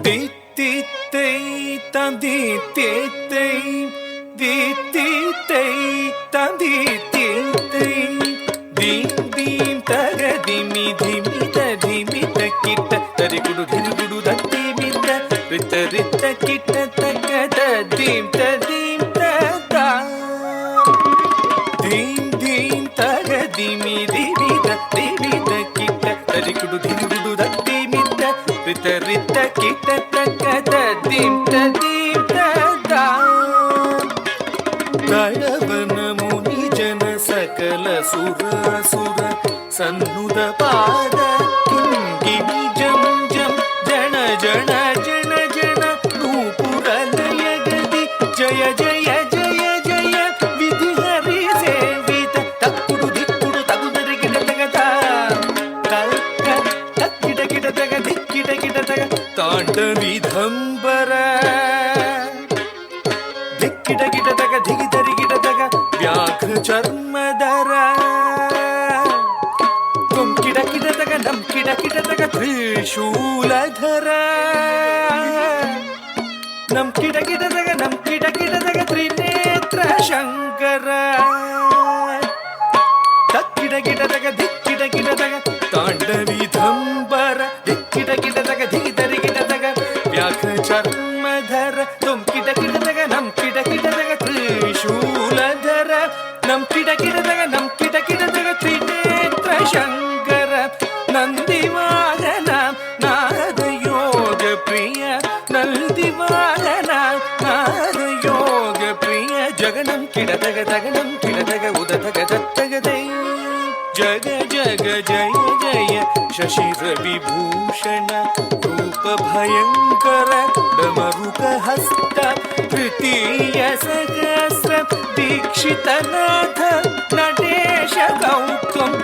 தித்தித்தை தந்தித்தித்தை தித்தித்தை தந்தித்தித்தை theme theme தகதிமி திமித திமித கிட்ட தரிகுடு திரிகுடு தத்திமித ரித்த ரித்த கிட்ட தக்கத theme theme ததா தீம் தீம் தகதிமி திமித திமித கிட்ட தரிகுடு திரிகுடு தத்திமித ரித்த ரித்த கிட்ட தக்கத தீம் தீம் ததா தழவன முனி ஜன ಸಕಲ ಸುರ ಸುರ ಸನ್ನುದ ಪಾದ ಕಿಂಗಿಣಿ ಜಂ ಜಂ ಜನ ಜನ ಜನ ಜನ ನೂಪುರಲಯ ಗದಿ ಜಯ ಜಯ ಜಯ ಜಯ ವಿಧಿ ಹರಿ ಸೇವಿತ ತಕ್ಕುಡು ದಿಕ್ಕುಡು ತಗುದರೆ ಗಿಡ ತಗದ ತಕ್ಕಿಡ ಗಿಡ ತಗ ದಿಕ್ಕಿಡ ಗಿಡ ತಗ ತಾಂಡವಿಧಂಬರ ದಿಕ್ಕಿಡ ಗಿಡ ತಗ ದಿಗಿದರಿ ಗಿಡ ತಗ ವ್ಯಾಘ್ರ ಚರ್ಮದರ ತುಂ ಕಿಡ ಕಿಡ ತಗ ನಂ ಕಿಡ ಕಿಡ ತಗ ತ್ರಿಶೂಲಧರ ನಂ ಕಿಡ ಕಿಡ ತಗ ನಂ ಕಿಡ ಕಿಡ ತಗ ತ್ರಿನೇತ್ರ ಶಂಕರ ತಕ್ಕಿಡ ಗಿಡ ತಗ ದಿಕ್ಕಿಡ ಗಿಡ ತಗ ತಾಂಡವಿಧಂಬರ ದಿಕ್ಕಿಡ ಗಿಡ ತಗ ದಿಗಿದರಿ ಗಿಡ ತಗ ವ್ಯಾಘ್ರ ಚರ್ಮಧರ ತುಂ ಕಿಡ ಕಿಡ ತಗ ನಂ ಕಿಡ ಕಿಡ ತಗ ತ್ರಿಶೂಲಧರ ನಂ ಕಿಡ ಕಿಡ ತಗ ನಂ ಕಿಡ ಕಿಡ ತಗ ತ್ರಿನೇತ್ರ ಶಂಕರ ನಂದಿವಾಹನ ನಾರದ ಯೋಗ ಪ್ರಿಯ ನಂದಿವಾಹನ ನಾರದ ಯೋಗ ಪ್ರಿಯ ಜಗನಂ ಕಿಡ ತಗ ತಗನಂ ಕಿಡ ತಗ ಉದ ತಗ ದತ್ತಗದೈ ಜಗ ಜಗ ಜಯ ಜಯ ಶಶಿರ ವಿಭೂಷಣ ರೂಪ ಭಯಂಕರ ಡಮರುಕ ಹಸ್ತ ತೃತೀಯ ಸಹಸ್ರ ದೀಕ್ಷಿತನಾಥ ನಟೇಶ ಗೌತಮ್